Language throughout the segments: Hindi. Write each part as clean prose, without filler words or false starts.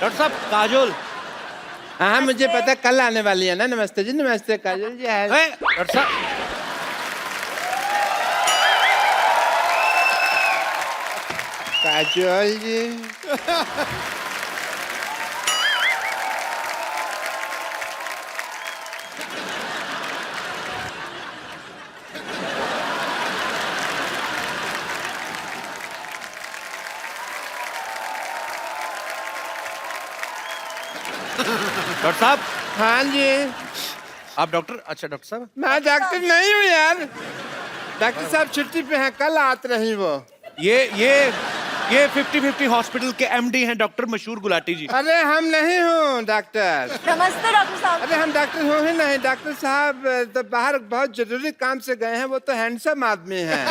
डॉक्टर साहब काजोल। हाँ मुझे पता कल आने वाली है ना। नमस्ते जी, नमस्ते काजोल जी। डॉक्टर साहब काजोल जी। डॉक्टर साहब। हाँ जी। आप डॉक्टर? अच्छा डॉक्टर साहब। मैं डॉक्टर नहीं हूँ यार। डॉक्टर साहब छुट्टी पे हैं, कल आते रही वो। ये 50-50 हॉस्पिटल के एमडी हैं डॉक्टर मशहूर गुलाटी जी। अरे हम नहीं हूँ डॉक्टर। नमस्ते डॉक्टर साहब। अरे हम डॉक्टर हो ही नहीं। डॉक्टर साहब तो बाहर बहुत जरूरी काम से गए हैं। वो तो हैंडसम आदमी हैं।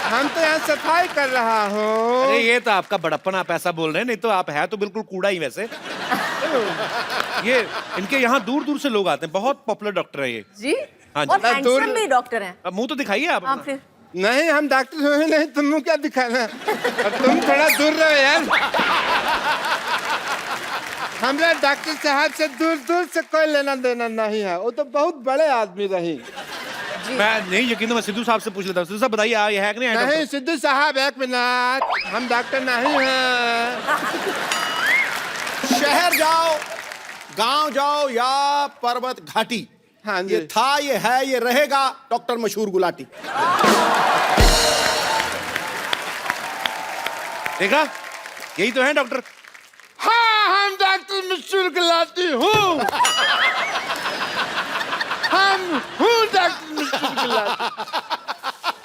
हम तो यहाँ सफाई कर रहा हूँ। अरे ये तो आपका बड़प्पन, आप ऐसा बोल रहे हैं, नहीं तो आप है तो बिल्कुल कूड़ा ही वैसे। ये इनके यहाँ दूर दूर से लोग आते हैं, बहुत पॉपुलर डॉक्टर है ये जी। हाँ जी। और हैंडसम भी डॉक्टर हैं। अब मुंह तो दिखाइए आप हाँ अपना। फिर नहीं हम डॉक्टर हो ही नहीं, तुम क्या दिखाना। और तुम थोड़ा दूर रहो यार। हमरा डॉक्टर साहब से दूर दूर से कोई लेना देना नहीं है। वो तो बहुत बड़े आदमी रही। मैं नहीं यकीन, मैं सिद्धू साहब से पूछ लेता हूँ। सिद्धू साहब बताइए, ये है कि नहीं है? नहीं सिद्धू साहब एक मिनट, हम डॉक्टर नहीं हैं। शहर जाओ, गांव जाओ या पर्वत घाटी, हाँ जी। ये था, ये है, ये रहेगा डॉक्टर मशहूर गुलाटी। देखा, यही तो है डॉक्टर। हाँ हम डॉक्टर मशहूर गुलाटी हूँ। हम हूँ डॉक्टर मशहूर गुलाटी।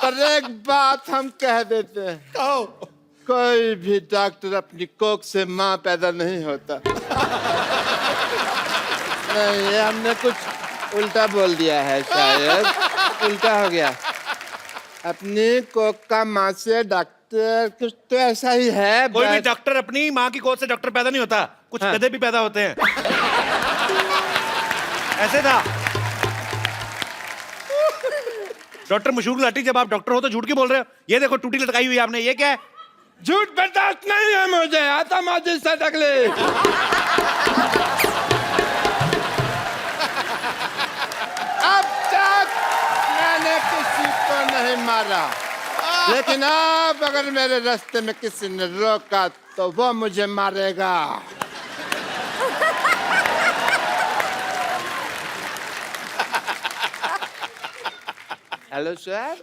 पर एक बात हम कह देते हैं, कहो। कोई भी डॉक्टर अपनी कोख से माँ पैदा नहीं होता। नहीं ये हमने कुछ उल्टा बोल दिया है, शायद उल्टा हो गया। अपनी कोख का माँ से डॉक्टर कुछ तो ऐसा ही है। कोई भी डॉक्टर अपनी माँ की गोद से डॉक्टर पैदा नहीं होता, कुछ हाँ। गधे भी पैदा होते हैं। ऐसे था डॉक्टर मशहूर गुलाटी। जब आप डॉक्टर हो तो झूठ क्यों बोल रहे हो? ये देखो टूटी लटकाई हुई है आपने, ये क्या है? झूठ बर्दाश्त नहीं है मुझे, आता माजी सटकले। अब तक मैंने किसी को नहीं मारा, लेकिन अब अगर मेरे रास्ते में किसी ने रोका तो वो मुझे मारेगा। Hello sir.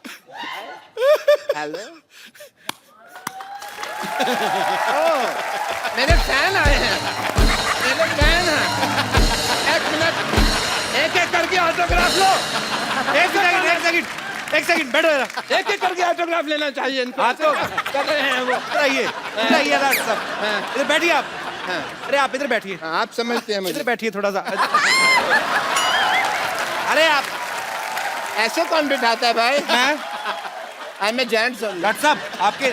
हेलो। मेरे फैन आए हैं, मेरे फैन हैं। एक मिनट, एक एक करके ऑटोग्राफ लो। एक सेकंड बैठो जरा। एक एक करके ऑटोग्राफ लेना चाहिए इनको। हाँ तो कर रहे हैं वो। बताइए डॉक्टर साहब, इधर बैठिए आप। अरे आप इधर बैठिए, हाँ, आप समझते हैं इधर मुझे। बैठिए थोड़ा सा। अरे आप ऐसे कौन बिठाता है भाई? मैं जेंट्स हूँ। डॉक्टर साहब, आपके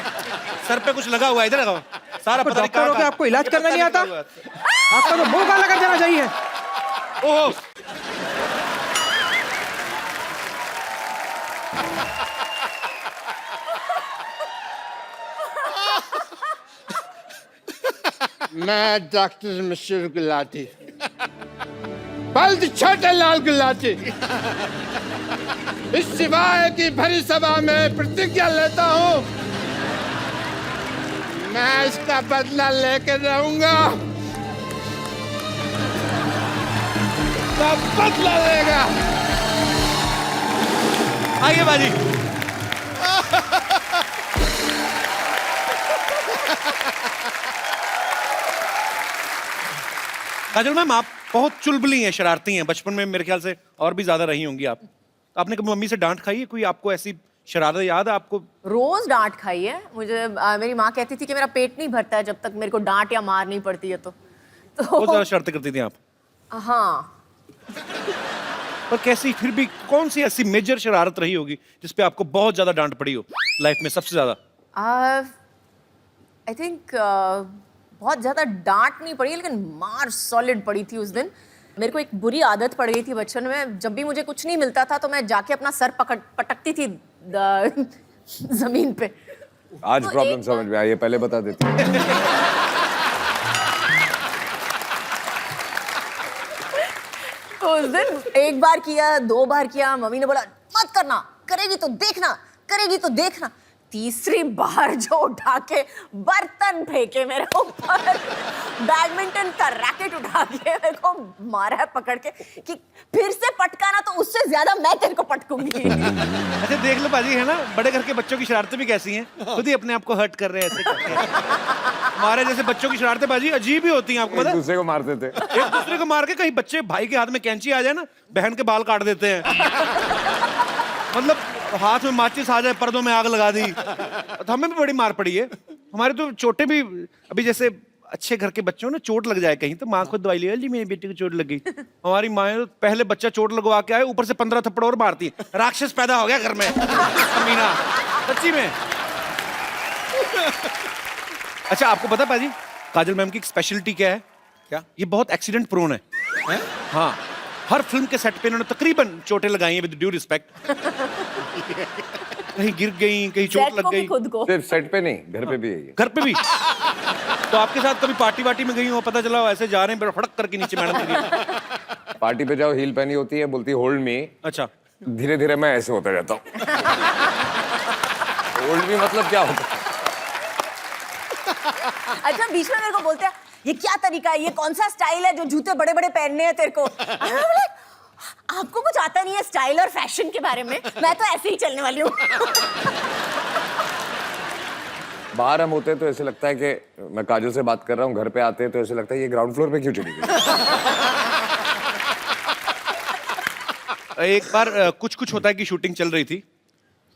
सर पे कुछ लगा हुआ है, इधर लगाओ। सारा पता नहीं डॉक्टर हो के कहाँ- आपको इलाज करना नहीं आता? आपका तो मुंह काला कर देना चाहिए। ओहो, मैं डॉक्टर मशहूर गुलाटी, बल्द छोटे लाल गुलाटी, इस सिवाय की भरी सभा में प्रतिज्ञा लेता हूँ, मैं इसका बदला लेके रहूंगा। सब बदला लेगा। आइए बाजी। काजल मैम, आप बहुत चुलबुली हैं, शरारती हैं। बचपन में मेरे ख्याल से और भी ज्यादा रही होंगी आप। आपने कभी मम्मी से डांट खाई है? कोई आपको ऐसी शरारत याद है आपको? रोज डांट खाई है मुझे। मेरी माँ कहती थी कि मेरा पेट नहीं भरता है जब तक मेरे को डांट या मार नहीं पड़ती है तो बहुत ज्यादा शरारतें करती थी आप। हाँ। पर कैसी, फिर भी कौन सी ऐसी मेजर शरारत रही होगी जिसपे आपको बहुत ज्यादा डांट पड़ी हो लाइफ में सबसे ज्यादा? आई थिंक बहुत ज्यादा डांट नहीं पड़ी लेकिन मार सॉलिड पड़ी थी उस दिन। मेरे को एक बुरी आदत पड़ गई थी बचपन में, जब भी मुझे कुछ नहीं मिलता था तो मैं जाके अपना सर पटकती थी जमीन पे। आज तो प्रॉब्लम समझ में आई है, पहले बता देती। तो उस दिन एक बार किया, 2 बार किया, मम्मी ने बोला मत करना, करेगी तो देखना, करेगी तो देखना। तीसरी बार जो उठा के बर्तन फेंके मेरे ऊपर, बैडमिंटन का रैकेट उठा के मेरे को मारा है पकड़ के कि फिर से पटकाना तो उससे ज्यादा मैं तेरे को पटकूंगी। अच्छा देख लो बाजी, है ना, बड़े घर के बच्चों की शरारतें भी कैसी हैं, खुद ही अपने आप को हर्ट कर रहे हैं ऐसे करके। हमारे जैसे बच्चों की शरारतें बाजी अजीब ही होती हैं, आपको पता है? दूसरे को मारते थे। एक दूसरे को मार के, कहीं बच्चे भाई के हाथ में कैंची आ जाए ना, बहन के बाल काट देते हैं। मतलब हाथ में माचिस आ जाए, पर्दों में आग लगा दी। तो हमें भी बड़ी मार पड़ी है। हमारे तो चोटें भी, अभी जैसे अच्छे घर के बच्चों ने चोट लग जाए कहीं तो माँ खुद दवाई ले जी मेरी बेटी को चोट लग गई। हमारी माँ तो पहले बच्चा चोट लगवा के आए, ऊपर से 15 थप्पड़ और मारती है। राक्षस पैदा हो गया घर में। मीना सच्ची में। अच्छा आपको पता पाजी, काजल मैम की स्पेशलिटी क्या है? क्या? ये बहुत एक्सीडेंट प्रोन है? हाँ, हर फिल्म के सेट पे इन्होंने तकरीबन चोटें लगाई हैं, विद ड्यू रिस्पेक्ट। कहीं गिर गई, कहीं चोट सेट लग को भी गई। खुद को। सिर्फ सेट पे नहीं, घर पे भी है ये। घर पे भी? तो आपके साथ कभी पार्टी वार्टी में गई हो, पता चला ऐसे जा रहे हैं, फड़क करके नीचे मैडम गिरी? पार्टी पे जाओ, हील पहनी होती है, बोलती होल्ड मी। अच्छा, धीरे धीरे मैं ऐसे होता जाता हूँ। होल्ड मी मतलब क्या होता है? अच्छा बीच में मेरे को बोलते हैं ये क्या तरीका है, ये कौन सा स्टाइल है जो जूते बड़े बड़े पहनने हैं तेरे को? मैं बोले, आपको कुछ आता नहीं है स्टाइल और फैशन के बारे में, मैं तो ऐसे ही चलने वाली हूँ। बाहर हम होते हैं तो ऐसे लगता है कि मैं काजल से बात कर रहा हूँ, घर पे आते हैं तो ऐसे लगता है ये ग्राउंड फ्लोर पे क्यों चली गई? एक बार कुछ होता है कि शूटिंग चल रही थी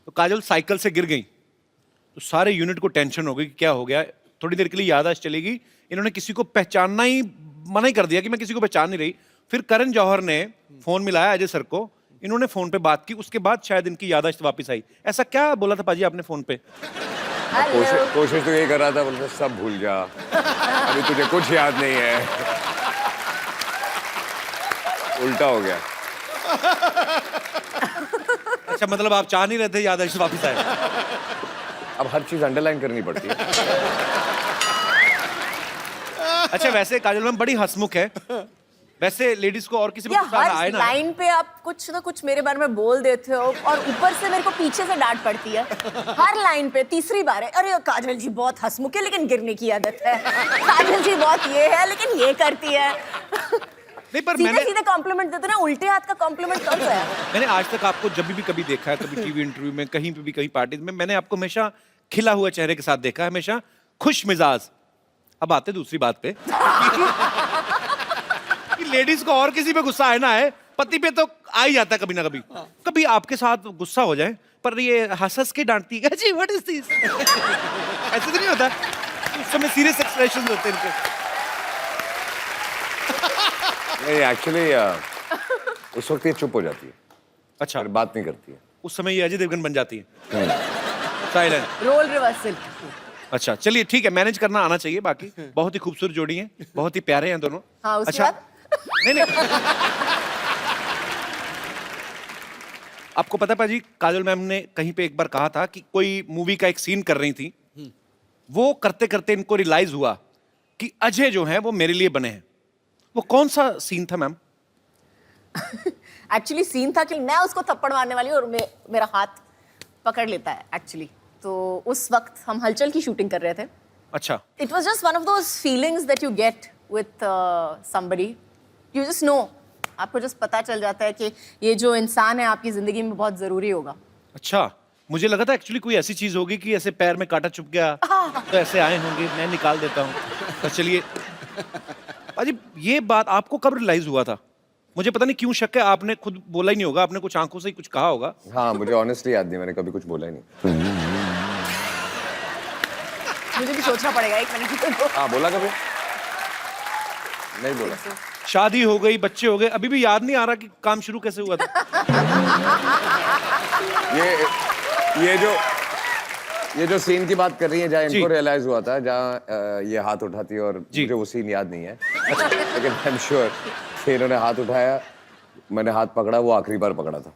तो काजल साइकिल से गिर गई, तो सारे यूनिट को टेंशन हो गई कि क्या हो गया। थोड़ी देर के लिए याददाश्त चलेगी, इन्होंने किसी को पहचानना ही मना ही कर दिया कि मैं किसी को पहचान नहीं रही। फिर करण जौहर ने फोन मिलाया अजय सर को, इन्होंने फोन पे बात की, उसके बाद शायद इनकी याददाश्त वापस आई। ऐसा क्या बोला था पाजी आपने फोन पे? कोशिश तो यही कर रहा था, बोलते सब भूल जा, अभी तुझे कुछ याद नहीं है। उल्टा हो गया। अच्छा मतलब आप चाह नहीं रहे थे याददाश्त वापस आए? अब हर चीज अंडरलाइन करनी पड़ती है। अच्छा वैसे काजल मैम बड़ी हंसमुख है, वैसे लेडीज को और किसी या को गुस्सा आए हर ना? लाइन पे आप कुछ ना कुछ मेरे बारे में बोल देते हो और ऊपर से मेरे को पीछे से डांट पड़ती है हर लाइन पे। तीसरी बार है, अरे काजल जी बहुत हंसमुख है लेकिन गिरने की आदत है, काजल जी बहुत ये है लेकिन ये करती है। नहीं पर सीधे मैंने सीधे कॉम्प्लीमेंट देते ना, उल्टे हाथ का कॉम्प्लीमेंट कौन सा है? मैंने आज तक आपको जब भी कभी देखा है, कभी टीवी इंटरव्यू में, कहीं पे भी, कहीं पार्टी में, मैंने आपको हमेशा खिला हुआ चेहरे के साथ देखा है, हमेशा खुश मिजाज। अब आते दूसरी बात पे कि लेडीज को और किसी पे गुस्सा आए ना आए, पति पे तो आ ही जाता है कभी ना कभी। कभी आपके साथ गुस्सा हो जाए पर ये हंस के डांटती है, जी व्हाट इज दिस, ऐसे तो नहीं होता? उस समय सीरियस एक्सप्रेशन होते हैं इनके। नहीं एक्चुअली उस वक्त ये चुप हो जाती है, अच्छा, और बात नहीं करती है। उस समय ये अजय देवगन बन जाती है, साइलेंट। Role reversal. अच्छा चलिए ठीक है, मैनेज करना आना चाहिए। बाकी बहुत ही खूबसूरत जोड़ी है, बहुत ही प्यारे हैं दोनों। हाँ, उसके अच्छा बाद? नहीं आपको पता है पाजी, काजल मैम ने कहीं पे एक बार कहा था कि कोई मूवी का एक सीन कर रही थी, वो करते करते इनको रियलाइज हुआ कि अजय जो है वो मेरे लिए बने हैं। वो कौन सा सीन था मैम? एक्चुअली सीन था कि मैं उसको थप्पड़ मारने वाली हूँ और मेरा हाथ पकड़ लेता है एक्चुअली। तो उस वक्त हम हलचल की शूटिंग कर रहे थे। अच्छा, it was just one of those feelings that you get with somebody, you just know, आपको जस्ट पता चल जाता है कि ये जो इंसान है आपकी जिंदगी में बहुत जरूरी होगा। अच्छा मुझे लगा था एक्चुअली कोई ऐसी चीज होगी कि ऐसे पैर में कांटा चुभ गया तो ऐसे आए होंगे, मैं निकाल देता हूँ। तो चलिए पाजी, ये बात आपको कब रियलाइज हुआ था? मुझे पता नहीं क्यों शक है, आपने खुद बोला ही नहीं होगा, आपने कुछ आंखों से ही कुछ कहा होगा। हाँ मुझे ऑनेस्टली याद नहीं, मैंने कभी कुछ बोला ही नहीं। मुझे भी सोचना पड़ेगा एक मिनट। हाँ बोला कभी नहीं बोला। शादी हो गई, बच्चे हो गए, अभी भी याद नहीं आ रहा कि काम शुरू कैसे हुआ था। ये जो सीन की बात कर रही है, जहाँ जी। इनको रियलाइज हुआ था, जहाँ ये हाथ उठाती है, और जी। मुझे वो सीन याद नहीं है, लेकिन आई एम श्योर कि इन्होंने हाथ उठाया, मैंने हाथ पकड़ा, वो आखिरी बार पकड़ा था।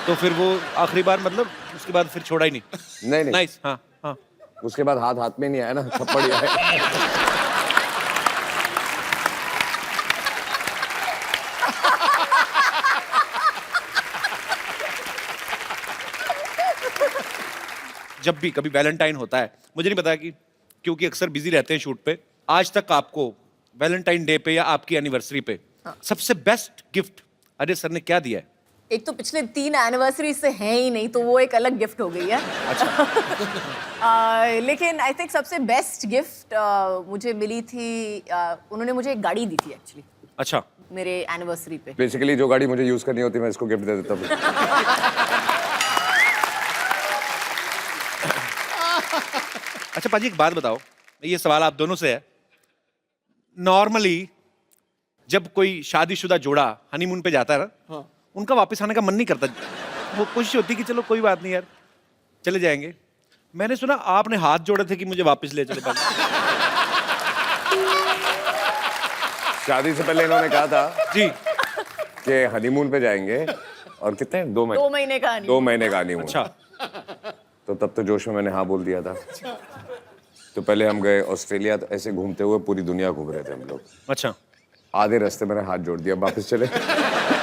तो फिर वो आखिरी बार मतलब उसके बाद फिर छोड़ा ही नहीं? नहीं नहीं, नाइस। हाँ हाँ, उसके बाद हाथ हाथ में नहीं आया ना, थप्पड़ ही आया। जब भी कभी वैलेंटाइन होता है, मुझे नहीं पता कि क्योंकि अक्सर बिजी रहते हैं शूट पे, आज तक आपको वैलेंटाइन डे पे या आपकी एनिवर्सरी पे सबसे बेस्ट गिफ्ट अजय सर ने क्या दिया है? एक तो पिछले 3 एनिवर्सरी से हैं ही नहीं, तो वो एक अलग गिफ्ट हो गई है। लेकिन आई थिंक सबसे बेस्ट गिफ्ट मुझे मिली थी, उन्होंने मुझे एक गाड़ी दी थी एक्चुअली अच्छा, मेरे एनिवर्सरी पे। बेसिकली जो गाड़ी मुझे यूज करनी होती है मैं इसको गिफ्ट दे देता हूँ। अच्छा पाजी एक बात बताओ, ये सवाल आप दोनों से है। नॉर्मली जब कोई शादीशुदा जोड़ा हनीमून पे जाता है ना, उनका वापस आने का मन नहीं करता, वो कोशिश होती कि चलो कोई बात नहीं यार चले जाएंगे। मैंने सुना आपने हाथ जोड़े थे कि मुझे वापस ले चले। शादी से पहले इन्होंने कहा था जी कि हनीमून पे जाएंगे और कितने 2 महीने 2 महीने का नहीं। 2 महीने का हनीमून। अच्छा, तो तब तो जोश में मैंने हाँ बोल दिया था। तो पहले हम गए ऑस्ट्रेलिया, तो ऐसे घूमते हुए पूरी दुनिया घूम रहे थे हम लोग। अच्छा आधे रास्ते मैंने हाथ जोड़ दिया, वापस चले।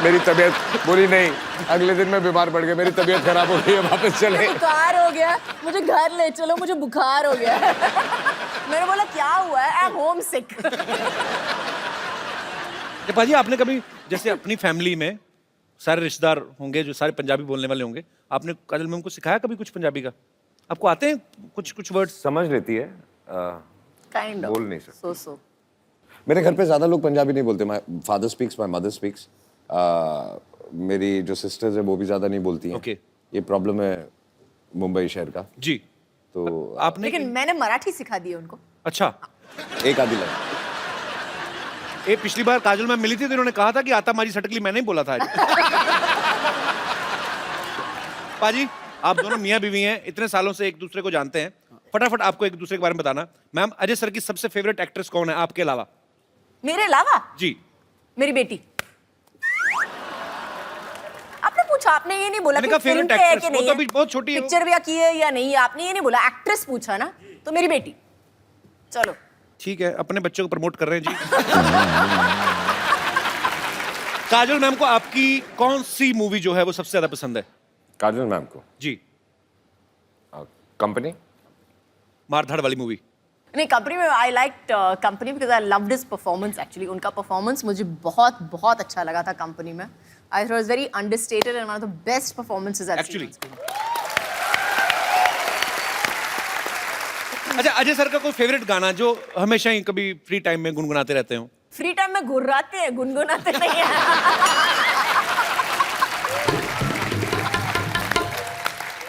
मेरी तबीयत बुरी नहीं, अगले दिन मैं बीमार पड़ गया, मेरी तबीयत खराब हो गई है, वापस चले। बुखार हो गया, मुझे घर ले चलो, मुझे बुखार हो गया। मैंने बोला क्या हुआ है? आई एम होम सिक। पाजी आपने कभी जैसे अपनी फैमिली में सारे रिश्तेदार होंगे जो सारे पंजाबी बोलने वाले होंगे, आपने काजल मैम को सिखाया कभी कुछ पंजाबी का? आपको आते हैं कुछ कुछ वर्ड्स? समझ लेती है, काइंड ऑफ बोल नहीं सकते। सो मेरे घर पे ज्यादा लोग पंजाबी नहीं बोलते। My father speaks, my mother speaks. मेरी जो सिस्टर्स है वो भी ज्यादा नहीं बोलती हैं। Okay. ये प्रॉब्लम है मुंबई शहर का। जी, तो आपने लेकिन मैंने मराठी सिखा दी है उनको। अच्छा, एक आधी लाइन। ये पिछली बार काजल मैम मिली थी तो इन्होंने कहा था कि आता मारी सटकली मैंने ही बोला था आज। पाजी आप दोनों मियां बीवी हैं, इतने सालों से एक दूसरे को जानते हैं, फटाफट आपको एक दूसरे के बारे में बताना। मैम अजय सर की सबसे फेवरेट एक्ट्रेस कौन है आपके अलावा? मेरे अलावा जी, मेरी बेटी। आपने पूछा, आपने ये नहीं बोला मैंने कि कहा फिल्म favorite पे है actress, कि वो नहीं तो है, अभी बहुत छोटी है। पिक्चर भी की है या नहीं है, आपने ये नहीं बोला, एक्ट्रेस पूछा ना, तो मेरी बेटी। चलो ठीक है, अपने बच्चों को प्रमोट कर रहे हैं जी। काजल मैम को आपकी कौन सी मूवी जो है वो सबसे ज्यादा पसंद है? काजल मैम को जी, कंपनी। मारधाड़ वाली मूवी। नहीं, कंपनी में I like company because I loved his performance actually. उनका परफॉर्मेंस मुझे बहुत बहुत अच्छा लगा था कंपनी में। I thought was very understated and one of the best performances I Actually. अच्छा, अजय सर का कोई फेवरेट गाना जो हमेशा ही कभी फ्री टाइम में गुनगुनाते रहते हो? फ्री टाइम में गुर्राते हैं, गुनगुनाते नहीं हैं।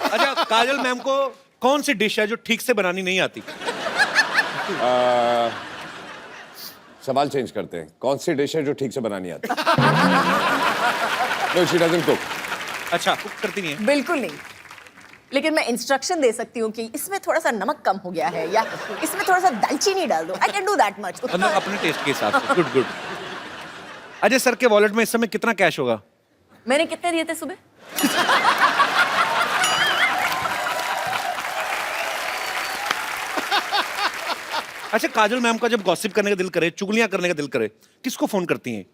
अच्छा, काजल मैम को कौन सी डिश है जो ठीक से बनानी नहीं आती? सवाल चेंज करते हैं, कौन सी डिश है जो ठीक से बनानी आती? No, she doesn't cook. अच्छा, कुक करती नहीं है? बिल्कुल नहीं, लेकिन मैं इंस्ट्रक्शन दे सकती हूँ कि इसमें थोड़ा सा नमक कम हो गया है या इसमें थोड़ा सा दालचीनी डाल दो। I can do that much. मतलब अपने टेस्ट के हिसाब से। Good good. अजय सर के वॉलेट में इस समय कितना कैश होगा? मैंने कितने दिए थे सुबह? अच्छा, काजल मैम का जब गॉसिप करने का दिल करे, चुगलियां करने का दिल करे, किसको फोन करती हैं?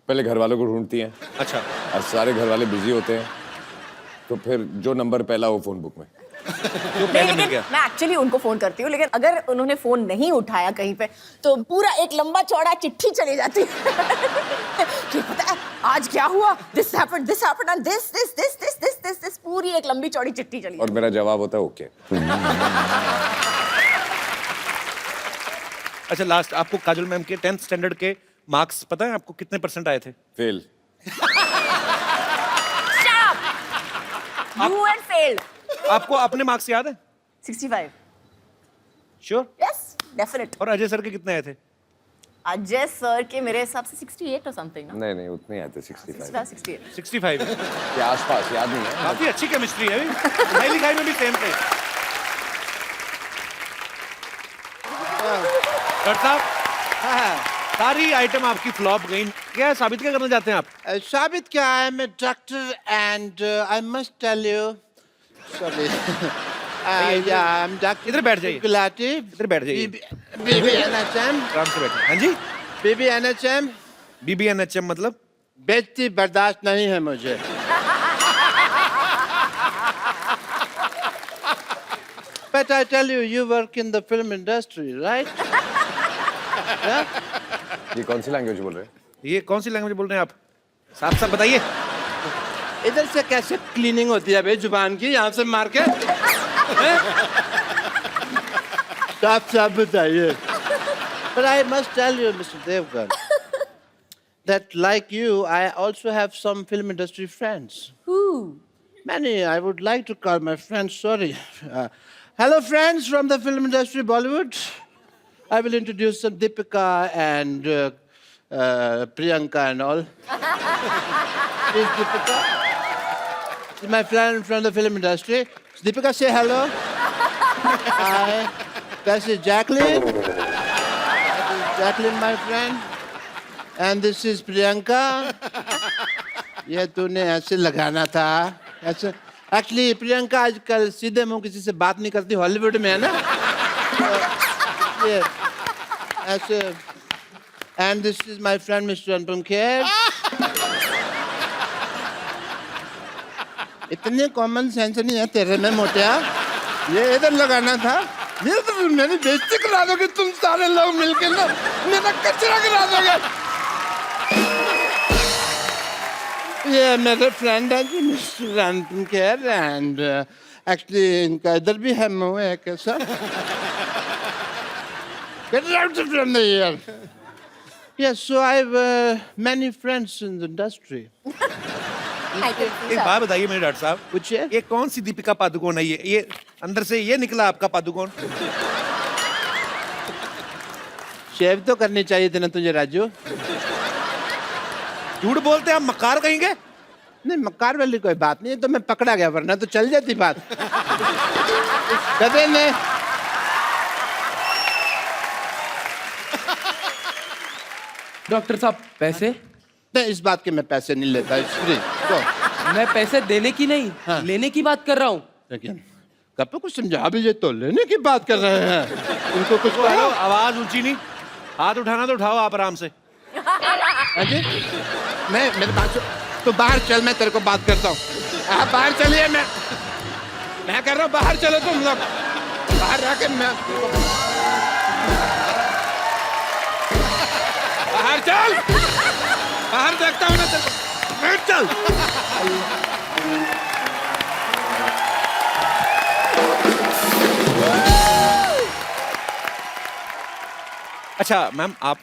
पहले घर वालों को ढूंढती हैं, अच्छा, और सारे घर वाले बिजी होते हैं, तो फिर जो नंबर पहला हो फोन बुक में। जो नहीं, पहले मिल लेकिन गया। मैं एक्चुअली उनको फोन करती हूँ, लेकिन अगर उन्होंने फोन नहीं उठाया कहीं पे तो पूरा एक लंबा चौड़ा चिट्ठी चली जाती है कि पता है आज क्या हुआ, दिस हैपेंड एंड दिस, पूरी एक लंबी चौड़ी चिट्ठी चली और मेरा जवाब होता है ओके। अच्छा, लास्ट आपको काजल मैम के 10th स्टैंडर्ड के मार्क्स पता है आपको कितने % आए थे? फेल। You and failed. आपको अपने मार्क्स याद है? 65. श्योर? Yes, definite. और अजय सर के कितने आए थे? अजय सर के मेरे हिसाब से 68 or something. ना? नहीं नहीं, उतने आए थे 65 68. 65। के आसपास, याद नहीं है। काफी अच्छी केमिस्ट्री है। पढ़ाई लिखाई में भी सेम थे। डॉक्टर साहब, सारी आइटम आपकी फ्लॉप गई, क्या साबित क्या करना चाहते हैं आप? साबित क्या है, मैं doctor and I must tell you, sorry, या आई एम डॉक्टर। इधर बैठ जाइए। गुलाटी। इधर बैठ जाइए। बीबी एनएचएम। आराम से बैठे। हाँ जी, बीबी एनएचएम। BBNHM मतलब? बेइज्जती बर्दाश्त नहीं है मुझे। But I tell you, you work in the film industry, right? ये कौन सी लैंग्वेज बोल रहे हैं? ये कौन सी लैंग्वेज बोल रहे हैं आप? साफ साफ बताइए। इधर से कैसे क्लीनिंग होती है बे जुबान की, यहाँ से मार के? साफ साफ बताइए। But I must tell you, Mr. Devgan, that like you, I also have some film industry friends. Who? Many, I would like to call my friends, sorry. Hello, friends from the film industry, Bollywood. I will introduce some Deepika and Priyanka and all. Is Deepika? She's my friend from the film industry. Deepika, say hello. Hi. This is Jacqueline. This is Jacqueline, my friend. And this is Priyanka. ये तूने ऐसे लगाना था ऐसे एक्चुअली प्रियंका आजकल सीधे मुंह किसी से बात नहीं करती हॉलीवुड में है ना ये ऐसे and this is my friend mister Anupam Kher इतने कॉमन सेंस नहीं है तेरे में मोटिया ये इधर लगाना था ये तो मेरी बेइज्जती करा दोगे तुम सारे लोग मिलके ना मेरा कचरा करा दोगे ये मेरे फ्रेंड है जी mister Anupam Kher and actually इनका इधर भी है मुंह है कैसा Get out from the here. Yes, so I have many friends in the industry. I can see एक that. बात बताइए मेरे डॉक्टर साहब, कुछ है? ये कौन सी दीपिका पादुकोण है? ये अंदर से ये निकला आपका पादुकोण? शेव तो करनी चाहिए थी ना तुझे राजू झूठ बोलते हैं आप, मक्कार कहेंगे? नहीं मक्कार वाली कोई बात नहीं है तो मैं पकड़ा गया वरना तो चल जाती बात कदे ने डॉक्टर साहब पैसे? नहीं इस बात के मैं पैसे नहीं लेता इट्स फ्री तो मैं पैसे देने की नहीं हाँ। लेने की बात कर रहा हूँ। लेकिन कब कुछ समझा भी ये तो लेने की बात कर रहे हैं उनको कुछ हेलो, कहो आवाज ऊंची नहीं, हाथ उठाना तो उठाओ आप आराम से। अजय मैं मेरे पास तो बाहर चल मैं तेरे को बात करता हूँ आप बाहर चलिए मैं कर रहा हूँ बाहर चलो तुम लोग बाहर रह के मैं बाहर चल बाहर देखता हूँ ना तेरे को बैठ चल अच्छा मैम, आप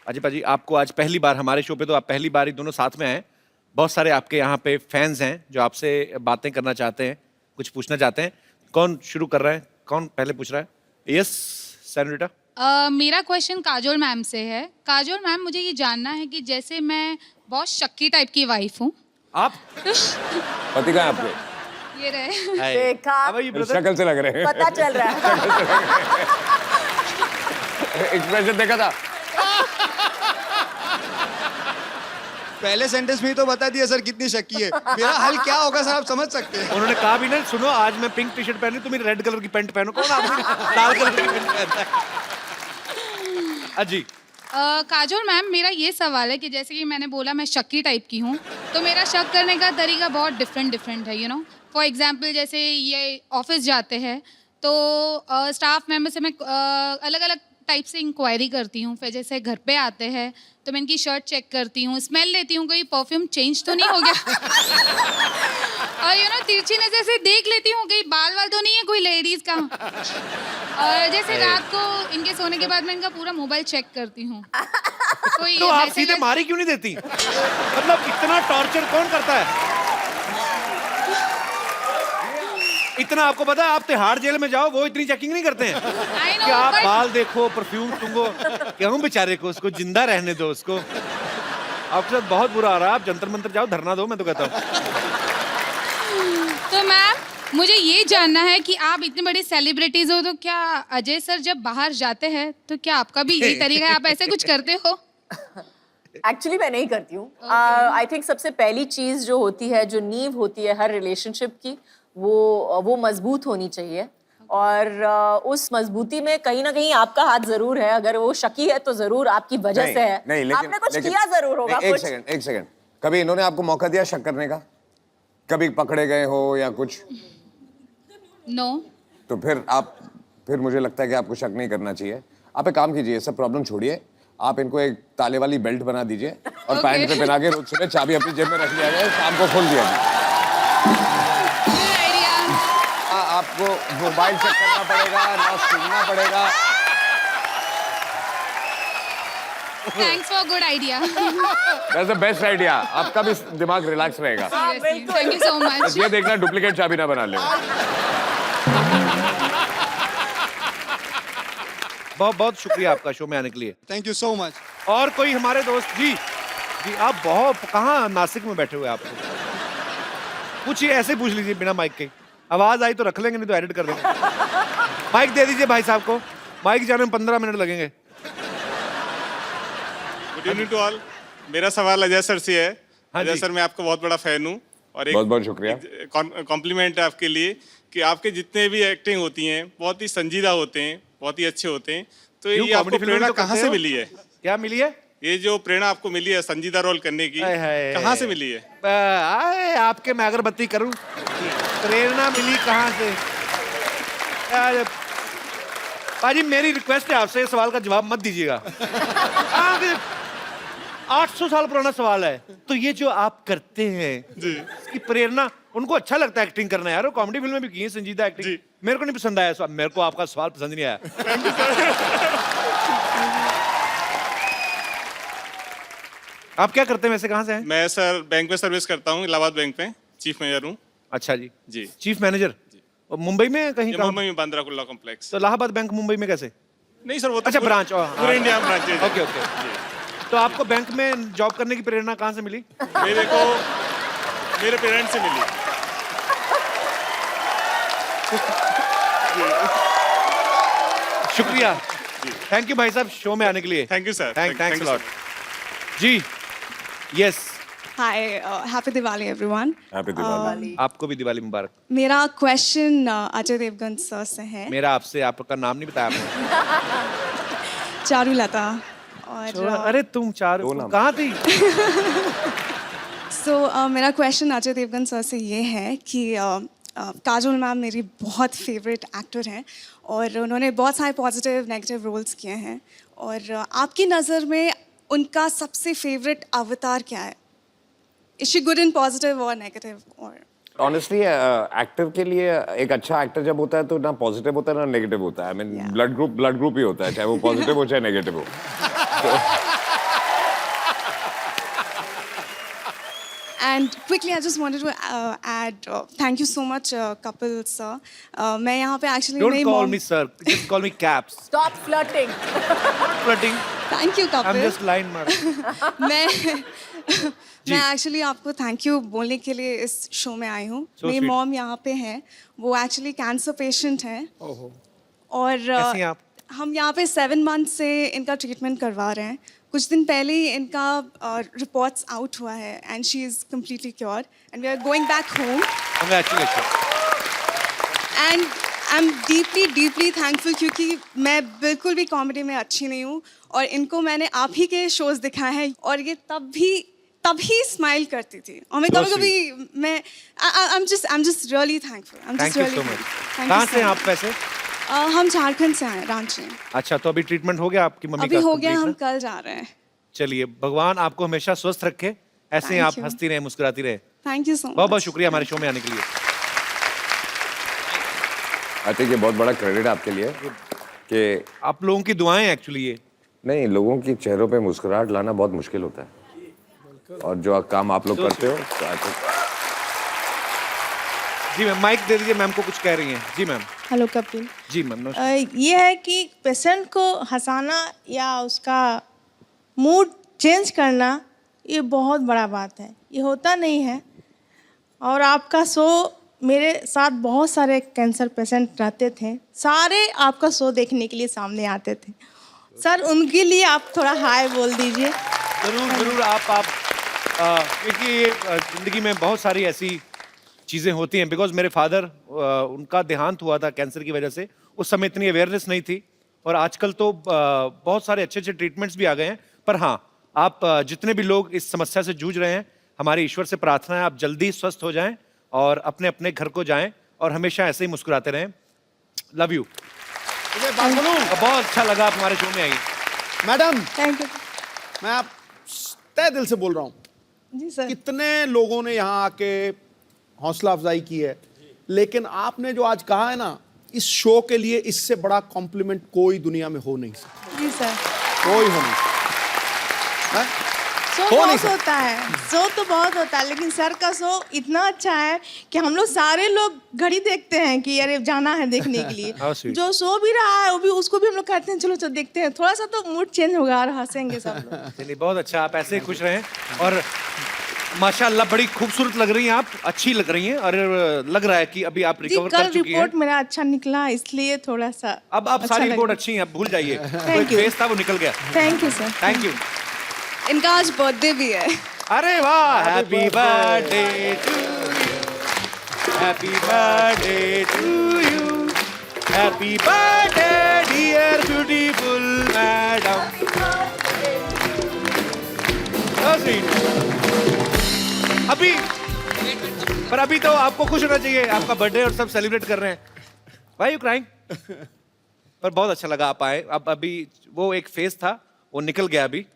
अजय पाजी, आपको आज पहली बार हमारे शो पे, तो आप पहली बार ही दोनों साथ में आए। बहुत सारे आपके यहाँ पे फैंस हैं जो आपसे बातें करना चाहते हैं, कुछ पूछना चाहते हैं। कौन शुरू कर रहा है? कौन पहले पूछ रहा है? Yes senorita. मेरा क्वेश्चन काजोल मैम से है। काजोल मैम, मुझे ये जानना है कि जैसे मैं बहुत शक्की टाइप की वाइफ हूँ, आप पति कहाँ है आपके? ये रहे देखा, अब ये ब्रदर शक्ल से लग रहे हैं। पता चल रहा है। एक्सप्रेशन देखा था। पहले सेंटेंस में ही तो बता दिया सर कितनी शक्की है। मेरा हल क्या होगा सर आप समझ सकते हैं। उन्होंने कहा भी ना, सुनो आज मैं पिंक टी शर्ट पहनी, तुम रेड कलर की पैंट पहनो। कौन आदमी लाल कलर की पैंट पहनता है? अजी काजोल मैम, मेरा ये सवाल है कि जैसे कि मैंने बोला मैं शक्की टाइप की हूँ, तो मेरा शक करने का तरीका बहुत डिफरेंट है, यू नो। फॉर एग्जाम्पल जैसे ये ऑफिस जाते हैं तो स्टाफ मेंबर से मैं अलग अलग टाइप से इंक्वायरी करती हूँ। फिर जैसे घर पे आते हैं तो मैं इनकी शर्ट चेक करती हूँ, स्मेल लेती हूँ, कोई परफ्यूम चेंज तो नहीं हो गया। और यू नो तिरछी नजर से देख लेती हूँ कहीं बाल वाल तो नहीं है कोई लेडीज का। और जैसे रात को इनके सोने के बाद मैं इनका पूरा मोबाइल चेक करती हूँ। कोई तो आप मैसेज सीधे मारी क्यों नहीं देती? मतलब इतना टॉर्चर कौन करता है? इतना आपको पता है, आप तिहाड़ जेल में जाओ, वो इतनी चेकिंग नहीं करते हैं I know, कि आप but- बाल देखो, परफ्यूम सूंघो। क्यों बेचारे को, उसको जिंदा रहने दो उसको। आपके साथ बहुत बुरा आ रहा है, आप जंतर मंतर जाओ, धरना दो, मैं तो कहता हूँ। तो मैम मुझे ये जानना है कि आप इतने बड़े सेलिब्रिटीज हो, तो क्या अजय सर जब बाहर जाते हैं तो क्या आपका भी यही तरीका है, आप ऐसे कुछ करते हो? एक्चुअली मैं नहीं करती हूँ। आई थिंक सबसे पहली चीज जो होती है, जो नींव होती है हर रिलेशनशिप की, वो मजबूत होनी चाहिए। और उस मजबूती में कहीं ना कहीं आपका हाथ जरूर है। अगर वो शकी है तो जरूर आपकी वजह से है। नहीं, लेकिन आपने कुछ किया जरूर होगा। एक कुछ सेकंड कभी इन्होंने आपको मौका दिया शक करने का? कभी पकड़े गए हो या कुछ? नो। तो फिर मुझे लगता है कि आपको शक नहीं करना चाहिए। आप एक काम कीजिए, सब प्रॉब्लम छोड़िए, आप इनको एक ताले वाली बेल्ट बना दीजिए और Okay. पैंट पे पहना के रोज सुबह चाबी अपनी जेब में रख लिया जाए, शाम को खोल दिया जाए। Good idea. आपको मोबाइल चेक करना पड़ेगा, ना सुनना पड़ेगा। Thanks for good idea. That's the best idea. आपका भी दिमाग रिलैक्स रहेगा। Seriously. Thank you so much. ये देखना डुप्लीकेट चाबी ना बना ले। बहुत बहुत शुक्रिया आपका शो में आने के लिए। Thank you so much. और कोई हमारे दोस्त जी जी आप बहुत कहाँ नासिक में बैठे हुए आप तो? पूछिए, ऐसे पूछ लीजिए बिना माइक के। आवाज आई तो रख लेंगे, नहीं तो एडिट कर देंगे। माइक दे दीजिए भाई साहब को। माइक जाने में 15 मिनट लगेंगे। Good evening to all. मेरा सवाल अजय सर से है। हाँ अजय जी। सर, मैं आपका बहुत बड़ा फैन हूँ और एक बहुत बहुत शुक्रिया। कॉम्प्लीमेंट है आपके लिए कि आपके जितने भी एक्टिंग होती हैं बहुत ही संजीदा होते हैं, बहुत ही अच्छे होते हैं। तो क्यों, ये आपको कॉमेडी फिल्म में प्रेरणा तो कहाँ करते से हो? मिली है? क्या मिली है? ये जो प्रेरणा आपको मिली है संजीदा रोल करने की, हाय हाय। कहाँ से मिली है? आए आपके मैं अगरबत्ती करूं, प्रेरणा मिली कहाँ से? यार, पाजी मेरी रिक्वेस्ट है आपसे, इस सवाल का जवाब मत दीजिएगा। 800 साल पुराना सवाल है। तो ये जो आप करते हैं इसकी प्रेरणा, उनको अच्छा लगता है एक्टिंग करना यार, कॉमेडी फिल्म में भी की है संजीदा एक्टिंग। जी। मेरे को नहीं पसंद आया सवाल, मेरे को आपका सवाल पसंद नहीं आया। आप क्या करते हैं वैसे, कहाँ से हैं? मैं सर बैंक में सर्विस करता हूँ, इलाहाबाद बैंक में चीफ मैनेजर हूँ। अच्छा जी। जी। Chief manager. और मुंबई में कहीं ये कहाँ? मुंबई में बांद्रा कुर्ला कॉम्प्लेक्स। तो इलाहाबाद बैंक मुंबई में कैसे? नहीं सर, वो तो अच्छा, पूरा- ब्रांच। पूरे इंडिया में ब्रांच है। Okay okay. तो आपको बैंक में जॉब करने की प्रेरणा कहाँ से मिली? मेरे को मेरे पेरेंट्स से मिली। शुक्रिया। थैंक यू भाई साहब शो में आने के लिए। Thank you sir. Thanks a lot. जी yes, Hi, happy Diwali everyone. Happy Diwali. आपको भी दिवाली मुबारक। मेरा क्वेश्चन अजय देवगन सर से है। मेरा आपसे, आपका नाम नहीं बताया आपने। चारुलता और अरे तुम चार कहाँ थी? मेरा क्वेश्चन अजय देवगन सर से ये है कि काजोल मैम मेरी बहुत फेवरेट एक्टर हैं और उन्होंने बहुत सारे पॉजिटिव नेगेटिव रोल्स किए हैं और आपकी नज़र में उनका सबसे फेवरेट अवतार क्या है? Is she good in positive or negative or? Honestly actor के लिए एक अच्छा एक्टर जब होता है तो ना पॉजिटिव होता है ना नेगेटिव होता है। आई मीन ब्लड ग्रुप ही होता है, चाहे वो पॉजिटिव हो चाहे नेगेटिव हो। And quickly, I just wanted to add, thank you so much, Kapil sir. मैं यहाँ पे actually Don't मेरी call mom. me sir, just call me Caps. Stop flirting. Flirting. Thank you, I'm Kapil. just line मार। मैं एक्चुअली आपको थैंक यू बोलने के लिए इस शो में आई हूँ। So मेरी sweet. मॉम यहाँ पे हैं, वो एक्चुअली कैंसर पेशेंट हैं और कैसी हैं आप? हम यहाँ पे 7 मंथ से इनका ट्रीटमेंट करवा रहे हैं। कुछ दिन पहले ही इनका रिपोर्ट्स आउट हुआ है and she is completely cure and we are going back home Congratulations. And I am deeply thankful क्योंकि मैं बिल्कुल भी कॉमेडी में अच्छी नहीं हूँ और इनको मैंने आप ही के शोज दिखाए हैं और ये तभी स्माइल करती थी और मैं So कभी मैं I am just really thankful. Thank you so much. कहाँ से हैं आप वैसे? हम झारखंड से हैं, रांची। अच्छा, तो अभी ट्रीटमेंट हो गया आपकी मम्मी अभी का? हो गया, complete हम ना? कल जा रहे हैं। चलिए, भगवान आपको हमेशा स्वस्थ रखे, ऐसे ही Thank आप you. हंसती रहे, मुस्कुराती रहे। Thank you so much. बहुत बहुत शुक्रिया हमारे शो में आने के लिए। आई थिंक ये बहुत बड़ा क्रेडिट आपके लिए कि आप लोगों की दुआएं एक्चुअली ये। नहीं, लोगों की चेहरों पे मुस्कुराहट लाना बहुत मुश्किल होता है और जो काम आप लोग करते हो तो I think जी मैम, माइक दे दीजिए, मैम को कुछ कह रही हैं। जी मैम। हेलो कपिल। जी मैम, नमस्कार। ये है कि पेशेंट को हंसाना या उसका मूड चेंज करना ये बहुत बड़ा बात है, ये होता नहीं है। और आपका शो, मेरे साथ बहुत सारे कैंसर पेशेंट रहते थे, सारे आपका शो देखने के लिए सामने आते थे। सर उनके लिए आप थोड़ा हाय बोल दीजिए। जरूर जरूर। आप क्योंकि जिंदगी में बहुत सारी ऐसी चीज़ें होती हैं। बिकॉज मेरे फादर, उनका देहांत हुआ था कैंसर की वजह से। उस समय इतनी अवेयरनेस नहीं थी और आजकल तो बहुत सारे अच्छे अच्छे ट्रीटमेंट्स भी आ गए हैं। पर हाँ, आप जितने भी लोग इस समस्या से जूझ रहे हैं, हमारे ईश्वर से प्रार्थना है आप जल्दी स्वस्थ हो जाएं और अपने अपने घर को जाएं और हमेशा ऐसे ही मुस्कुराते रहें। Love you. मुझे बात बोलूं? बहुत अच्छा लगा आप हमारे शो में आई। मैडम, थैंक यू मैं आप तहे दिल से बोल रहा हूँ, जी सर। कितने लोगों ने यहाँ आके हौसला अफजाई की है, लेकिन आपने जो आज कहा है ना, इस शो के लिए इससे बड़ा कॉम्प्लीमेंट कोई दुनिया में हो नहीं सकता, जी सर। कोई हो नहीं सकता। हैं? शो हो नहीं बहुत सकता। होता है, शो तो बहुत होता है, लेकिन सर का शो इतना अच्छा है कि हम लोग सारे लोग घड़ी देखते हैं कि अरे जाना है देखने के लिए। How sweet. जो शो भी रहा है वो भी उसको भी हम लोग कहते हैं चलो चलो देखते हैं, थोड़ा सा तो मूड चेंज होगा और हंसेंगे सब लोग। चलिए बहुत अच्छा, आप ऐसे ही खुश रहें और माशाल्लाह बड़ी खूबसूरत लग रही हैं आप, अच्छी लग रही हैं और लग रहा है कि अभी आप जी रिकवर कल कर चुकी हैं। रिपोर्ट मेरा अच्छा निकला इसलिए थोड़ा सा अब अच्छा सारी लग रिपोर्ट रहा अच्छी है, अब भूल जाइए। कोई Thank you. फेस था वो निकल गया। है। Thank you sir. Thank you. इनका आज बर्थडे भी है। अरे वाह, happy birthday to you, happy birthday to you, happy birthday dear beautiful madam. अभी पर अभी तो आपको खुश होना चाहिए, आपका बर्थडे और सब सेलिब्रेट कर रहे हैं। Why you crying? पर बहुत अच्छा लगा आप आए। अब अभी वो एक फेस था वो निकल गया अभी।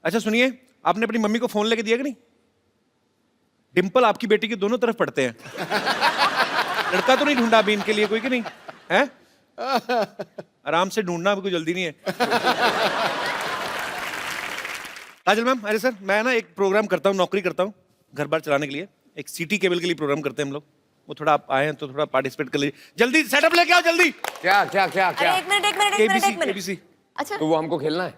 अच्छा सुनिए, आपने अपनी मम्मी को फोन लेके दिया कि नहीं? डिंपल आपकी बेटी की दोनों तरफ पड़ते हैं। लड़का तो नहीं ढूंढा अभी इनके लिए कोई कि नहीं है? आराम से ढूंढना, अभी कोई जल्दी नहीं है। काजल मैम, अरे सर मैं ना एक प्रोग्राम करता हूँ, नौकरी करता हूँ घर बार चलाने के लिए, एक सिटी केबल के लिए प्रोग्राम करते हैं हम लोग। वो थोड़ा आप आए हैं तो थोड़ा पार्टिसिपेट कर लीजिए। जल्दी सेटअप लेके आओ जल्दी। क्या क्या क्या अरे क्या? एक मिनट एक मिनट एक मिनट केबीसी एक मिनट। केबीसी। अच्छा तो वो हमको खेलना है?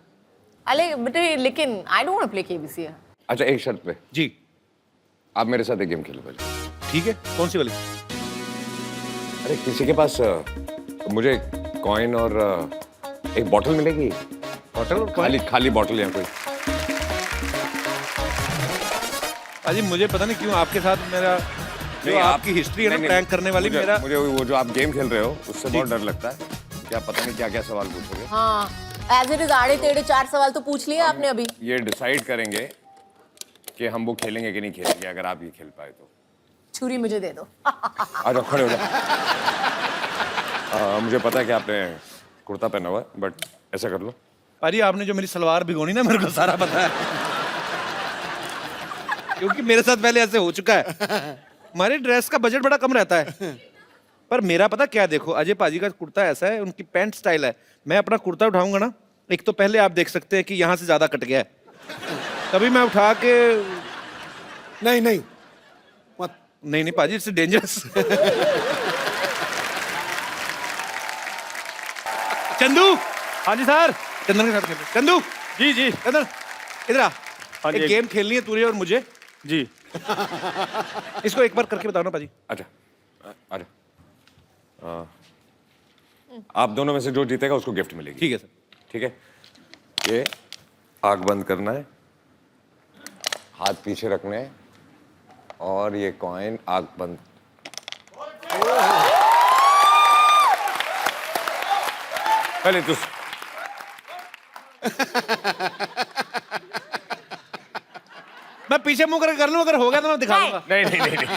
अरे बेटे लेकिन I don't want to play KBC. अच्छा एक शर्त पे, जी आप मेरे साथ एक गेम खेलो पहले। ठीक है, कौन सी वाली? अरे किसी के पास मुझे कॉइन और एक बॉटल मिलेगी? होटल और खाली खाली बॉटल या कोई? अजी मुझे पता नहीं क्यों आपके साथ मेरा जो नहीं, आपकी हिस्ट्री है ना नहीं, प्रैंक करने वाली, मुझे, मेरा मुझे वो जो आप गेम खेल रहे हो उससे बहुत डर लगता है। क्या पता नहीं क्या क्या सवाल पूछोगे। हाँ एज इट इज आड़े टेढ़े 4 सवाल तो पूछ लिए आपने अभी। ये डिसाइड करेंगे कि हम वो खेलेंगे कि नहीं खेलेंगे, अगर आप ये खेल पाए तो। छुरी मुझे दे दो। आ जाओ, खड़े हो जाओ। मुझे पता है कि आपने कुर्ता पहना हुआ है, बट ऐसा कर लो। अरे आपने जो मेरी सलवार भिगोनी ना, मेरे को सारा पता है। क्योंकि मेरे साथ पहले ऐसे हो चुका है। हमारे ड्रेस का बजट बड़ा कम रहता है, पर मेरा पता क्या, देखो अजय पाजी का कुर्ता ऐसा है, उनकी पैंट स्टाइल है। मैं अपना कुर्ता उठाऊंगा ना, एक तो पहले आप देख सकते हैं कि यहाँ से ज्यादा कट गया है, तभी मैं उठा के नहीं नहीं मत। नहीं नहीं पाजी, इट्स डेंजरस। चंदू। हाँ जी सर। चंदन के साथ खेलो। चंदू। जी जी। चंदन इधर आ। एक गेम खेलनी है तुझे और मुझे। जी। इसको एक बार करके बताओ ना पाजी। अच्छा अच्छा, आप दोनों में से जो जीतेगा उसको गिफ्ट मिलेगी। ठीक है सर। ठीक है, ये आग बंद करना है, हाथ पीछे रखने हैं, और ये कॉइन आग बंद। पहले तू मैं पीछे मुंह करके कर लूं, अगर हो गया तो मैं दिखा दूंगा। नहीं नहीं नहीं, नहीं।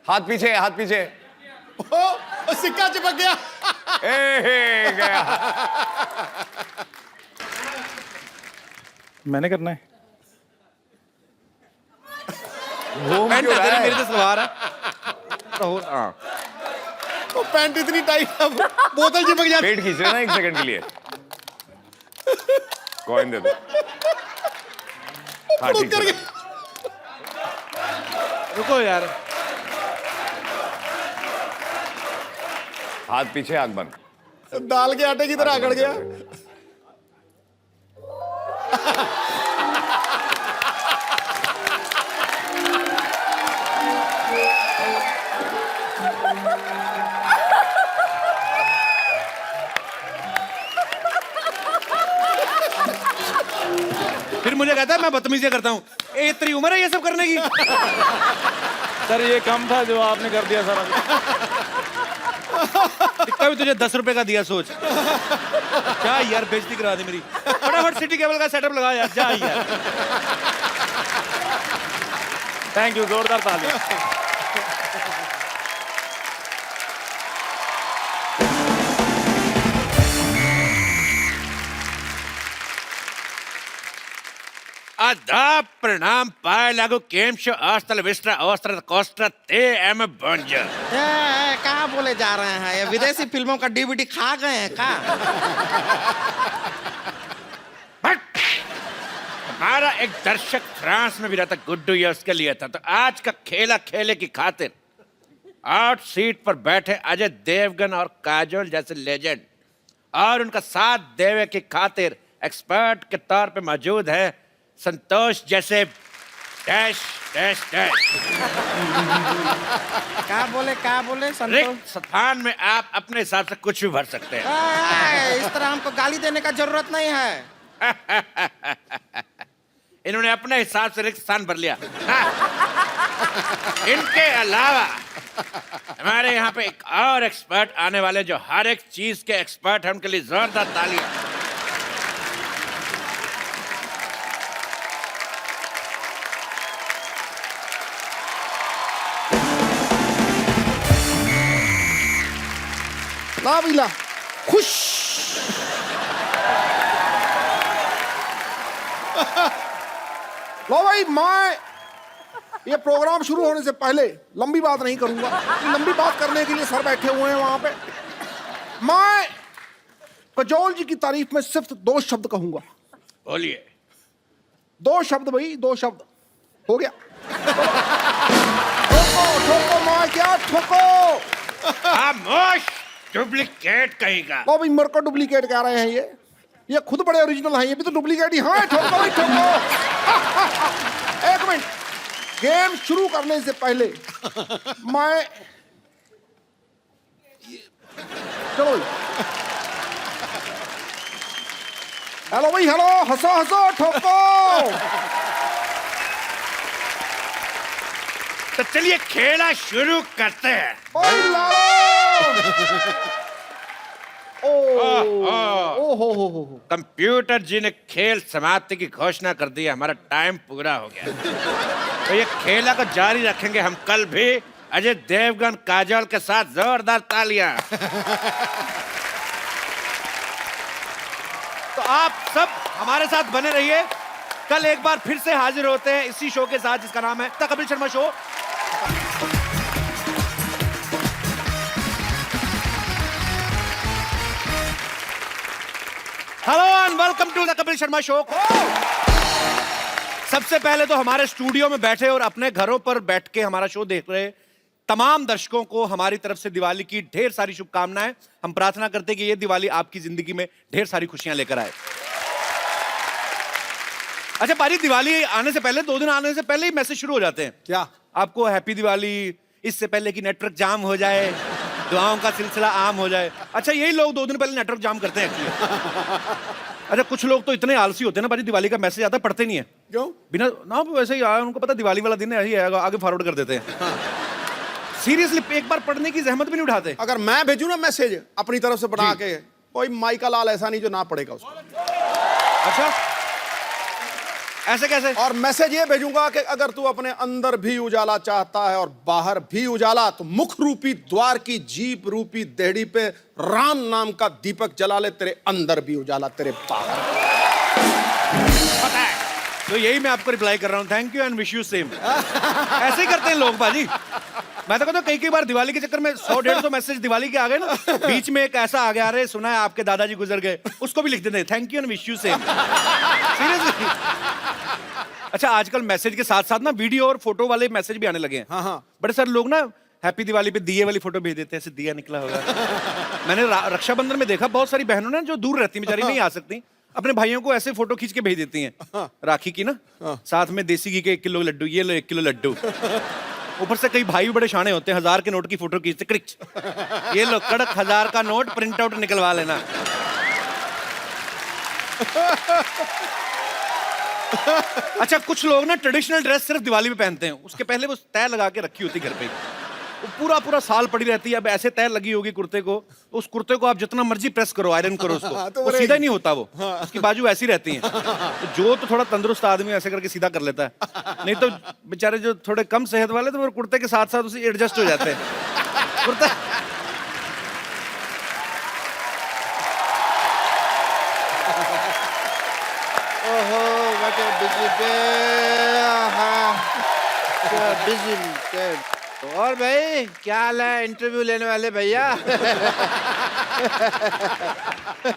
हाथ पीछे, हाथ पीछे। ओ सिक्का चिपक गया। गया। मैंने करना है। पैंट है तेरी, मेरी तो सलवार है। हाँ। वो पैंट इतनी टाइट है, बोतल चिपक जाती। पेट खींच रहे ना एक सेकंड के लिए। कॉइन दे दो। हाँ ठीक है। रुको यार। हाथ पीछे, आग बंद। दाल के आटे की तरह अकड़ गया। फिर मुझे कहता है मैं बदतमीजी करता हूँ। ए तेरी उम्र है ये सब करने की? सर ये कम था जो आपने कर दिया सर। टिक्का भी तुझे 10 रुपए का दिया, सोच। क्या यार, बेइज्जती करा दी मेरी। फटाफट सिटी केबल का सेटअप लगा यार, जा यार। थैंक यू, जोरदार ताली। आदाब, प्रणाम, पाए लागू, केम शो, ऑस्ट्रल विस्ट्रा, ऑस्ट्रल कोस्ट्रा, ते एम बंजर। कहाँ बोले जा रहे हैं? ये विदेशी फिल्मों का डीवीडी खा गए हैं क्या? हमारा एक दर्शक फ्रांस में भी रहता, गुड्डू, ये उसके लिए था। तो आज का खेला खेले की खातिर आउट सीट पर बैठे अजय देवगन और काजोल जैसे लेजेंड और उनका साथ देवे की खातिर एक्सपर्ट के तौर पे मौजूद है संतोष जैसे डैश डैश डैश। क्या बोले संतोष? रिक्त स्थान में आप अपने हिसाब से कुछ भी भर सकते हैं। इस तरह हमको गाली देने का जरूरत नहीं है। इन्होंने अपने हिसाब से रिक्त स्थान भर लिया। इनके अलावा हमारे यहाँ पे एक और एक्सपर्ट आने वाले जो हर एक चीज के एक्सपर्ट हैं, उनके लिए जोरदार तालियां। ला बिला खुश। लो भाई, मैं ये प्रोग्राम शुरू होने से पहले लंबी बात नहीं करूंगा। लंबी बात करने के लिए सर बैठे हुए हैं वहां पे। मैं काजोल जी की तारीफ में सिर्फ 2 शब्द कहूंगा। बोलिए। 2 शब्द भाई, 2 शब्द हो गया। ठोको ठोको, मैं क्या ठोको। खामोश, डुप्लीकेट कहेगा। लो भाई, मेरे को डुप्लीकेट कह रहे हैं ये खुद बड़े ओरिजिनल हैं, ये भी तो डुप्लीकेट ही। हाँ, ठोको भाई ठोको। एक मिनट, गेम शुरू करने से पहले मैं चलो हेलो भाई, हेलो, हंसो हंसो, ठोको। तो चलिए खेला शुरू करते हैं। ओए हो। कंप्यूटर जी ने खेल समाप्ति की घोषणा कर दी। हमारा टाइम पूरा हो गया। तो ये खेला को जारी रखेंगे हम कल भी अजय देवगन काजोल के साथ। जोरदार तालियां। तो आप सब हमारे साथ बने रहिए। कल एक बार फिर से हाजिर होते हैं इसी शो के साथ जिसका नाम है the Kapil Sharma show. Hello and welcome to the Kapil Sharma show. सबसे पहले तो हमारे स्टूडियो में बैठे और अपने घरों पर बैठ के हमारा शो देख रहे तमाम दर्शकों को हमारी तरफ से दिवाली की ढेर सारी शुभकामनाएं। हम प्रार्थना करते हैं कि ये दिवाली आपकी जिंदगी में ढेर सारी खुशियां लेकर आए। अच्छा पारी, दिवाली आने से पहले 2 दिन आने से पहले ही मैसेज शुरू हो जाते हैं। क्या आपको हैप्पी दिवाली, इससे पहले कि नेटवर्क जाम हो जाए, दुआओं का सिलसिला आम हो जाए। अच्छा, यही लोग 2 दिन पहले नेटवर्क जाम करते हैं एक्चुअली। अच्छा, कुछ लोग तो इतने आलसी होते हैं ना भाई, दिवाली का मैसेज आता पढ़ते नहीं है। क्यों? बिना ना वैसे ही आया, उनको पता दिवाली वाला दिन है, आएगा, आगे फॉरवर्ड कर देते हैं। सीरियसली एक बार पढ़ने की जहमत भी नहीं उठाते। अगर मैं भेजूं ना मैसेज अपनी तरफ से बना के, कोई माइका लाल ऐसा नहीं जो ना पढ़ेगा उसको। अच्छा, ऐसे कैसे? और मैसेज ये भेजूंगा कि अगर तू अपने अंदर भी उजाला चाहता है और बाहर भी उजाला, तो मुख रूपी द्वार की जीप रूपी देहड़ी पे राम नाम का दीपक जला ले। तेरे अंदर भी उजाला, तेरे बाहर। पता है, तो यही मैं आपको रिप्लाई कर रहा हूँ। Thank you and wish you same. ऐसे ही करते हैं लोग बाजी। मैं तो कहता हूँ कई बार दिवाली के चक्कर में 100-150 मैसेज दिवाली के आ गए ना, बीच में एक ऐसा आ गया, अरे सुना है आपके दादाजी गुजर गए, उसको भी लिख देते हैं thank you and wish you same. Seriously. अच्छा, आजकल मैसेज के साथ साथ ना वीडियो और फोटो वाले मैसेज भी आने लगे हैं। हाँ। बड़े सारे लोग ना हैप्पी दिवाली पे दिए वाली फोटो भेज देते हैं, ऐसे दिया निकला होगा। मैंने रक्षाबंधन में देखा, बहुत सारी बहनों ने जो दूर रहती बेचारी नहीं आ सकती, अपने भाइयों को ऐसे फोटो खींच के भेज देती हैं राखी की ना, साथ में देसी घी के 1 किलो लड्डू, ये लो 1 किलो लड्डू। ऊपर से कई भाई भी बड़े शाणे होते हैं, 1000 के नोट की फोटो खींचते, क्रिच, ये लो कड़क 1000 का नोट, प्रिंट आउट निकलवा लेना। अच्छा, कुछ लोग ना ट्रेडिशनल ड्रेस सिर्फ दिवाली में पहनते हैं, उसके पहले वो तय लगा के रखी होती घर पे। वो पूरा पूरा साल पड़ी रहती है। अब ऐसे तय लगी होगी कुर्ते को, तो उस कुर्ते को आप जितना मर्जी प्रेस करो, आयरन करो उसको, तो वो सीधा ही नहीं होता। वो उसकी बाजू ऐसी रहती हैं। तो जो तो थोड़ा तंदुरुस्त आदमी ऐसे करके सीधा कर लेता है, नहीं तो बेचारे जो थोड़े कम सेहत वाले तो वो कुर्ते के साथ साथ उसे एडजस्ट हो जाते हैं। कुर्ता ओहो, what a busy day. Busy day. और भाई क्या हाल है इंटरव्यू लेने वाले भैया?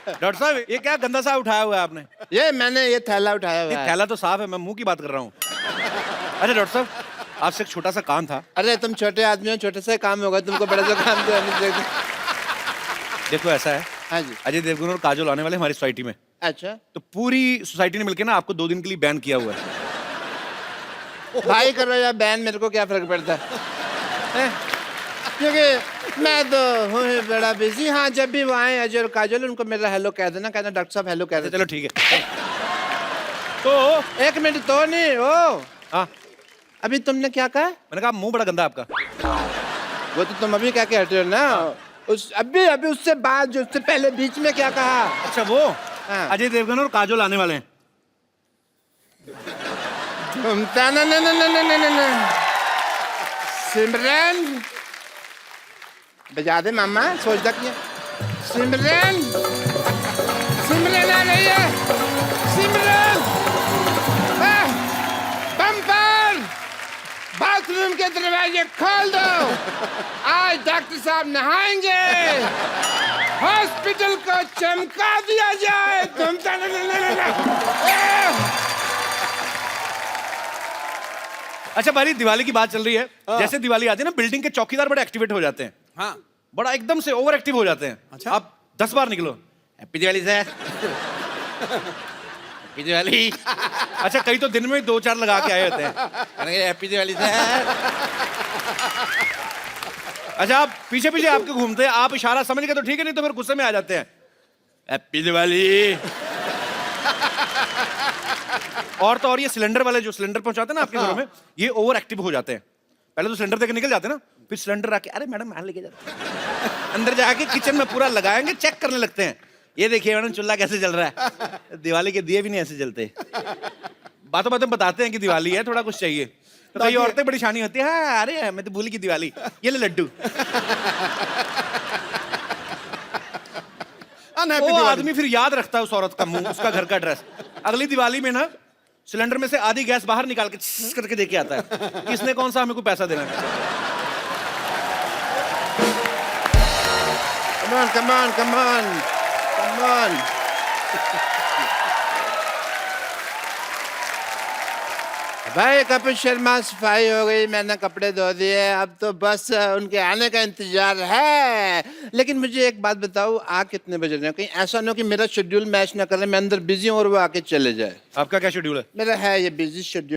डॉक्टर साहब, ये क्या गंदा सा उठाया हुआ है आपने? ये मैंने ये थैला उठाया हुआ ये है। थैला तो साफ है, मैं मुंह की बात कर रहा हूँ। अच्छा डॉक्टर साहब, आपसे एक छोटा सा काम था। अरे तुम छोटे आदमी हो, छोटे से काम होगा, तुमको बड़ा सा काम तो नहीं। देखो ऐसा है, हाँ जी। अजय देवगन और काजोल आने वाले हमारी सोसाइटी में। अच्छा तो पूरी सोसाइटी ने मिलकर ना आपको 2 दिन के लिए बैन किया हुआ है। भाई करो या बैन, मेरे को क्या फर्क पड़ता है? क्योंकि मैं तो हूँ ही बड़ा बिजी। हाँ, जब भी वो आए अजय और काजल, उनको मेरा हेलो कह देना, कहना डॉक्टर साहब हेलो कह देना। चलो ठीक है। तो 1 मिनट तो नहीं ओ, हाँ, अभी तुमने क्या कहा? मैंने कहा मुंह बड़ा गंदा आपका। वो तो तुम अभी क्या कह रहे हो ना, उस अभी उससे बाद, जो उससे पहले बीच में क्या कहा? अच्छा वो हाँ। अजय देवगन और काजोल आने वाले हैं। ना सिमरन बजा दे मामा, सोचता क्या? सिमरन सिमरन आ रही है, सिमरन। बम्पर, बाथरूम के दरवाजे खोल दो, आज डॉक्टर साहब नहाएंगे, हॉस्पिटल को चमका दिया जाए। तुम अच्छा भाई, दिवाली की बात चल रही है। जैसे दिवाली आती है ना, बिल्डिंग के चौकीदार बड़े एक्टिवेट हो जाते हैं। हाँ, बड़ा एकदम से ओवर एक्टिव हो जाते हैं। अच्छा। आप 10 बार निकलो, happy Diwali sir, happy Diwali. अच्छा, कई तो दिन में 2-4 लगा के आए होते हैं, हैप्पी दिवाली सर। अच्छा, आप पीछे पीछे आपके घूमते हैं, आप इशारा समझ गए तो ठीक है, नहीं तो फिर गुस्से में आ जाते हैं, हैप्पी दिवाली। और तो और ये सिलेंडर वाले जो सिलेंडर पहुंचाते हैं ना आपके घरों में, ये ओवर एक्टिव हो जाते हैं। पहले तो सिलेंडर देके निकल जाते हैं ना, फिर सिलेंडर आके, अरे मैडम मैं लेके जाता हूं। अंदर जाके किचन में पूरा लगाएंगे, चेक करने लगते हैं, ये देखिए मैडम चूल्हा कैसे जल रहा है। दिवाली के दिए भी नहीं ऐसे जलते। बातों बातों बताते हैं कि दिवाली है, थोड़ा कुछ चाहिए, तो कई औरतें बड़ी शानी होती है, हाँ अरे मैं तो भूल की दिवाली, ये ले लड्डू। वो आदमी फिर याद रखता है उस औरत का मुंह, उसका घर का एड्रेस। अगली दिवाली में ना सिलेंडर में से आधी गैस बाहर निकाल के छिस करके देके आता है, किसने कौन सा हमें को पैसा देना है। Come on. भाई कपिल शर्मा सफाई हो गई, मैंने कपड़े धो दिए, अब तो बस उनके आने का इंतजार है। लेकिन मुझे एक बात बताओ, आ कितने बज रहे हैं? कहीं ऐसा ना हो कि मेरा शेड्यूल मैच ना करे, मैं अंदर बिजी हूँ और वो आके चले जाए। आपका क्या शेड्यूल है? मेरा है ये बिजी शेड्यूल।